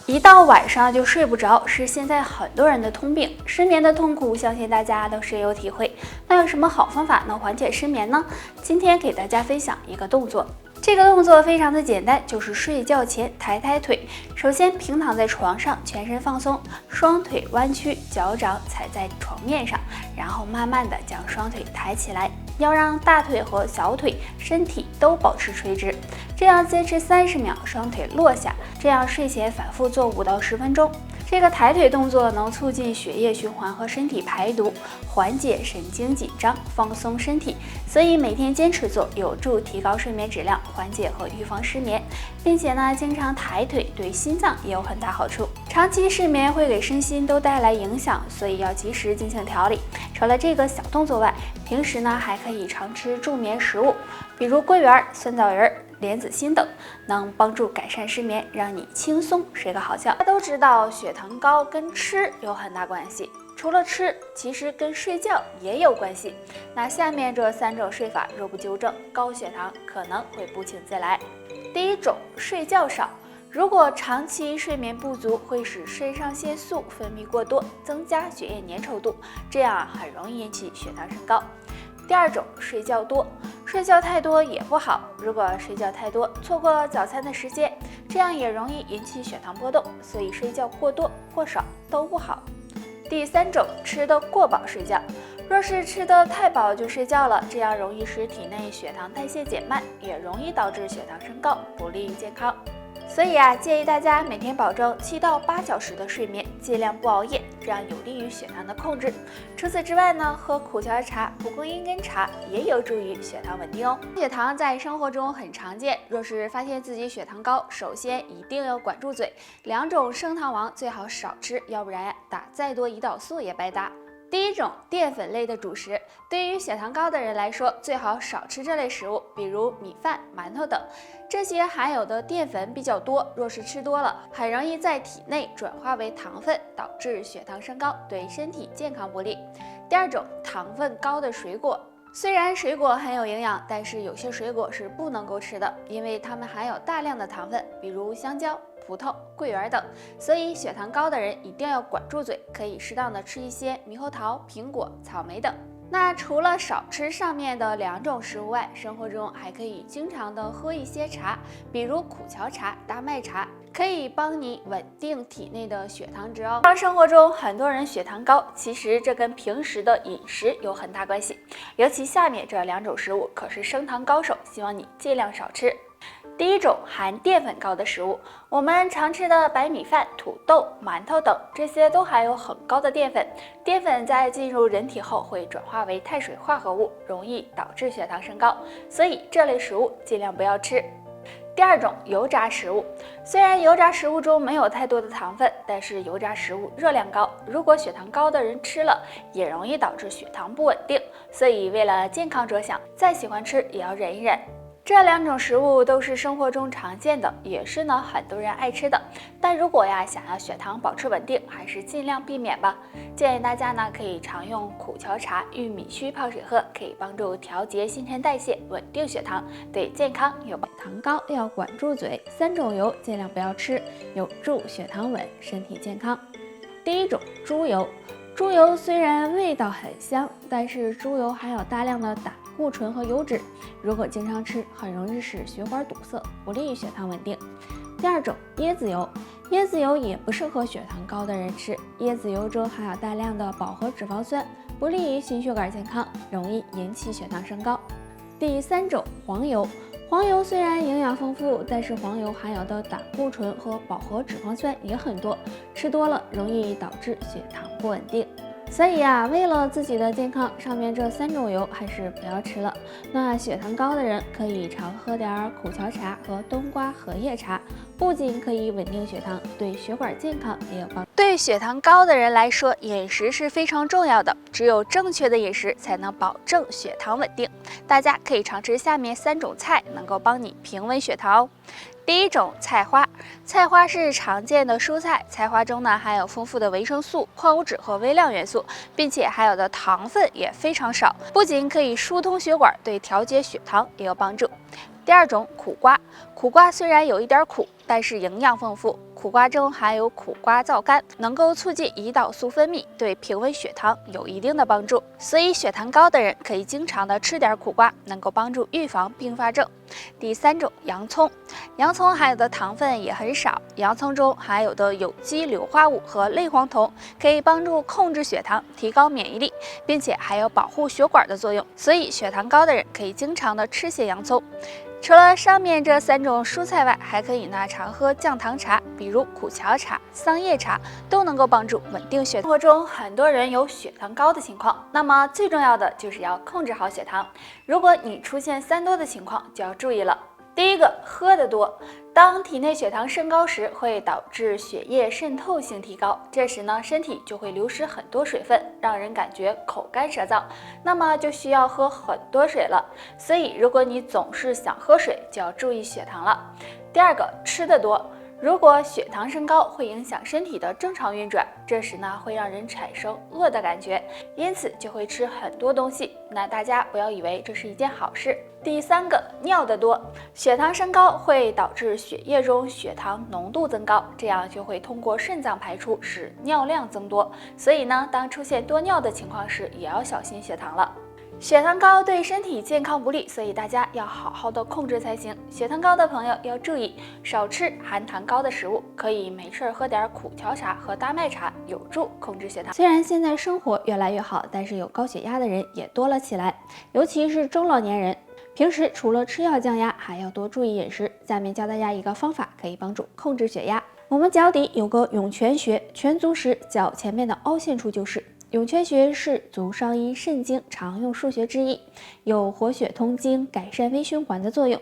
一到晚上就睡不着，是现在很多人的通病。失眠的痛苦，相信大家都深有体会。那有什么好方法能缓解失眠呢？今天给大家分享一个动作。这个动作非常的简单，就是睡觉前抬抬腿。首先平躺在床上，全身放松，双腿弯曲，脚掌踩在床面上，然后慢慢的将双腿抬起来，要让大腿和小腿身体都保持垂直。这样坚持30秒，双腿落下。这样睡前反复做5到10分钟。这个抬腿动作能促进血液循环和身体排毒，缓解神经紧张，放松身体，所以每天坚持做，有助提高睡眠质量，缓解和预防失眠，并且呢，经常抬腿对心脏也有很大好处。长期失眠会给身心都带来影响，所以要及时进行调理。除了这个小动作外，平时呢还可以常吃助眠食物，比如桂圆、酸枣仁、莲子心等，能帮助改善失眠，让你轻松睡个好觉。大家都知道血糖高跟吃有很大关系，除了吃，其实跟睡觉也有关系。那下面这3种睡法若不纠正，高血糖可能会不请自来。第一种，睡觉少。如果长期睡眠不足，会使肾上腺素分泌过多，增加血液粘稠度，这样很容易引起血糖升高。第二种，睡觉多。睡觉太多也不好，如果睡觉太多，错过早餐的时间，这样也容易引起血糖波动，所以睡觉过多或少都不好。第三种，吃得过饱睡觉。若是吃得太饱就睡觉了，这样容易使体内血糖代谢减慢，也容易导致血糖升高，不利于健康。所以建议大家每天保证7到8小时的睡眠，尽量不熬夜，这样有利于血糖的控制。除此之外呢，喝苦荞茶、蒲公英根茶也有助于血糖稳定哦。血糖在生活中很常见，若是发现自己血糖高，首先一定要管住嘴，2种升糖王最好少吃，要不然打再多胰岛素也白搭。第一种，淀粉类的主食，对于血糖高的人来说，最好少吃这类食物，比如米饭、馒头等，这些含有的淀粉比较多，若是吃多了，很容易在体内转化为糖分，导致血糖升高，对身体健康不利。第二种，糖分高的水果。虽然水果很有营养，但是有些水果是不能够吃的，因为它们含有大量的糖分，比如香蕉、葡萄、桂圆等，所以血糖高的人一定要管住嘴，可以适当的吃一些猕猴桃、苹果、草莓等。那除了少吃上面的2种食物外，生活中还可以经常的喝一些茶，比如苦荞茶、大麦茶，可以帮你稳定体内的血糖值哦。生活中很多人血糖高，其实这跟平时的饮食有很大关系，尤其下面这2种食物可是升糖高手，希望你尽量少吃。第一种，含淀粉高的食物，我们常吃的白米饭、土豆、馒头等，这些都含有很高的淀粉。淀粉在进入人体后会转化为碳水化合物，容易导致血糖升高，所以这类食物尽量不要吃。第二种，油炸食物。虽然油炸食物中没有太多的糖分，但是油炸食物热量高，如果血糖高的人吃了，也容易导致血糖不稳定，所以为了健康着想，再喜欢吃也要忍一忍。这2种食物都是生活中常见的，也是很多人爱吃的。但如果想要血糖保持稳定，还是尽量避免吧。建议大家可以常用苦荞茶、玉米须泡水喝，可以帮助调节新陈代谢，稳定血糖，对健康有帮助。糖高要管住嘴，3种油尽量不要吃，有助血糖稳，身体健康。第一种，猪油。猪油虽然味道很香，但是猪油含有大量的胆固醇和油脂，如果经常吃，很容易使血管堵塞，不利于血糖稳定。第二种，椰子油。椰子油也不适合血糖高的人吃，椰子油中含有大量的饱和脂肪酸，不利于心血管健康，容易引起血糖升高。第三种，黄油。黄油虽然营养丰富，但是黄油含有的胆固醇和饱和脂肪酸也很多，吃多了容易导致血糖不稳定。所以为了自己的健康，上面这3种油还是不要吃了。那血糖高的人可以常喝点苦荞茶和冬瓜荷叶茶，不仅可以稳定血糖，对血管健康也有帮助。对血糖高的人来说，饮食是非常重要的，只有正确的饮食才能保证血糖稳定。大家可以常吃下面3种菜，能够帮你平稳血糖哦。第一种，菜花。菜花是常见的蔬菜，菜花中含有丰富的维生素、矿物质和微量元素，并且含有的糖分也非常少，不仅可以疏通血管，对调节血糖也有帮助。第二种，苦瓜。苦瓜虽然有一点苦，但是营养丰富。苦瓜中含有苦瓜皂苷，能够促进胰岛素分泌，对平稳血糖有一定的帮助。所以血糖高的人可以经常的吃点苦瓜，能够帮助预防并发症。第3种，洋葱。洋葱含有的糖分也很少，洋葱中含有的有机硫化物和类黄酮可以帮助控制血糖，提高免疫力，并且还有保护血管的作用。所以血糖高的人可以经常的吃些洋葱。除了上面这3种蔬菜外，还可以常喝降糖茶，比如苦荞茶、桑叶茶，都能够帮助稳定血糖。生活中很多人有血糖高的情况，那么最重要的就是要控制好血糖。如果你出现3多的情况，就要注意了。第一个，喝得多。当体内血糖升高时，会导致血液渗透性提高，这时身体就会流失很多水分，让人感觉口干舌燥，那么就需要喝很多水了。所以如果你总是想喝水，就要注意血糖了。第二个，吃得多。如果血糖升高会影响身体的正常运转，这时会让人产生饿的感觉，因此就会吃很多东西。那大家不要以为这是一件好事。第3个，尿得多。血糖升高会导致血液中血糖浓度增高，这样就会通过肾脏排出，使尿量增多。所以当出现多尿的情况时，也要小心血糖了。血糖高对身体健康不利，所以大家要好好的控制才行。血糖高的朋友要注意少吃含糖高的食物，可以没事喝点苦荞茶和大麦茶，有助控制血糖。虽然现在生活越来越好，但是有高血压的人也多了起来，尤其是中老年人。平时除了吃药降压，还要多注意饮食。下面教大家一个方法，可以帮助控制血压。我们脚底有个涌泉穴，泉足时脚前面的凹陷处就是。涌泉穴是足少阴肾经常用腧穴之一，有活血通经、改善微循环的作用。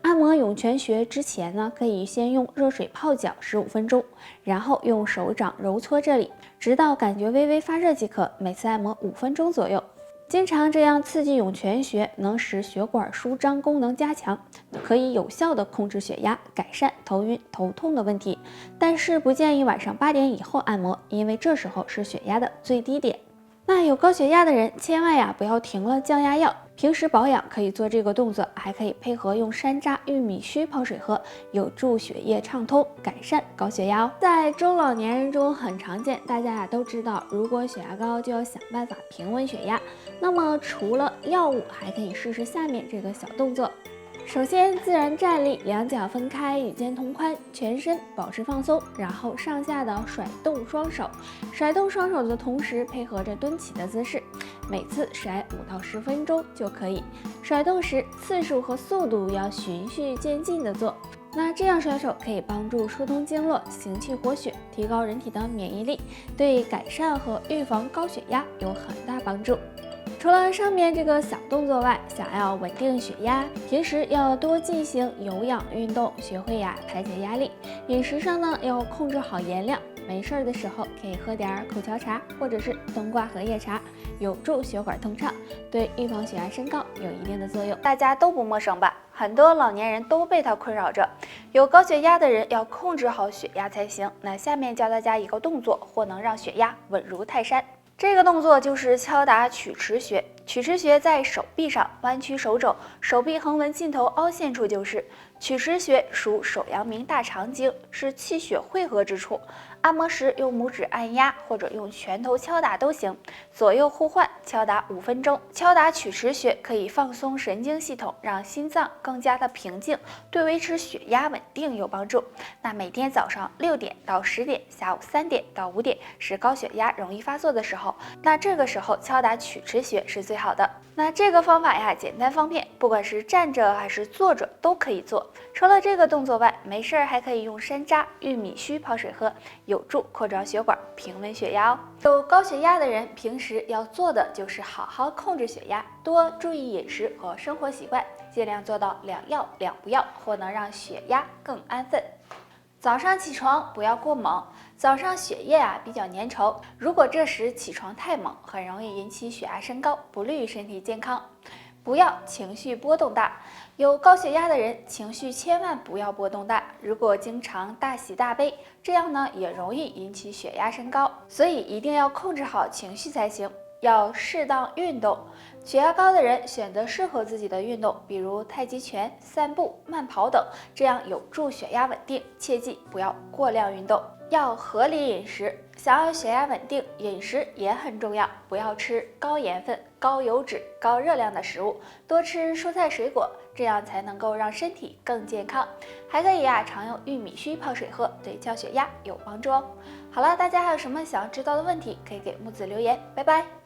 按摩涌泉穴之前可以先用热水泡脚15分钟，然后用手掌揉搓这里，直到感觉微微发热即可。每次按摩5分钟左右。经常这样刺激涌泉穴，能使血管舒张功能加强，可以有效的控制血压，改善头晕头痛的问题。但是不建议晚上8点以后按摩，因为这时候是血压的最低点。那有高血压的人千万不要停了降压药，平时保养可以做这个动作，还可以配合用山楂、玉米须泡水喝，有助血液畅通，改善高血压哦。在中老年人中很常见，大家都知道，如果血压高就要想办法平稳血压。那么除了药物，还可以试试下面这个小动作。首先自然站立，两脚分开，与肩同宽，全身保持放松，然后上下的甩动双手，甩动双手的同时配合着蹲起的姿势，每次甩5到10分钟就可以。甩动时次数和速度要循序渐进的做。那这样甩手可以帮助疏通经络，行气活血，提高人体的免疫力，对改善和预防高血压有很大帮助。除了上面这个小动作外，想要稳定血压，平时要多进行有氧运动，学会排解压力。饮食上要控制好盐量，没事的时候可以喝点苦荞茶或者是冬瓜荷叶茶，有助血管通畅，对预防血压升高有一定的作用。大家都不陌生吧？很多老年人都被它困扰着。有高血压的人要控制好血压才行。那下面教大家一个动作，或能让血压稳如泰山。这个动作就是敲打曲池穴。曲池穴在手臂上，弯曲手肘，手臂横纹尽头凹陷处就是。曲池穴属手阳明大肠经，是气血汇合之处。按摩时用拇指按压或者用拳头敲打都行，左右互换，敲打5分钟。敲打曲池穴可以放松神经系统，让心脏更加的平静，对维持血压稳定有帮助。那每天早上6点到10点，下午3点到5点是高血压容易发作的时候，那这个时候敲打曲池穴是最好的。那这个方法简单方便，不管是站着还是坐着都可以做。除了这个动作外，没事还可以用山楂、玉米须泡水喝，有助扩张血管，平稳血压哦。有高血压的人平时要做的就是好好控制血压，多注意饮食和生活习惯，尽量做到2要2不要，或能让血压更安分。早上起床不要过猛，早上血液比较粘稠，如果这时起床太猛，很容易引起血压升高，不利于身体健康。不要情绪波动大，有高血压的人情绪千万不要波动大，如果经常大喜大悲，这样也容易引起血压升高，所以一定要控制好情绪才行。要适当运动，血压高的人选择适合自己的运动，比如太极拳、散步、慢跑等，这样有助血压稳定。切记不要过量运动，要合理饮食。想要血压稳定，饮食也很重要，不要吃高盐分、高油脂、高热量的食物，多吃蔬菜水果，这样才能够让身体更健康。还可以常用玉米须泡水喝，对降血压有帮助哦。好了，大家还有什么想要知道的问题，可以给木子留言。拜拜。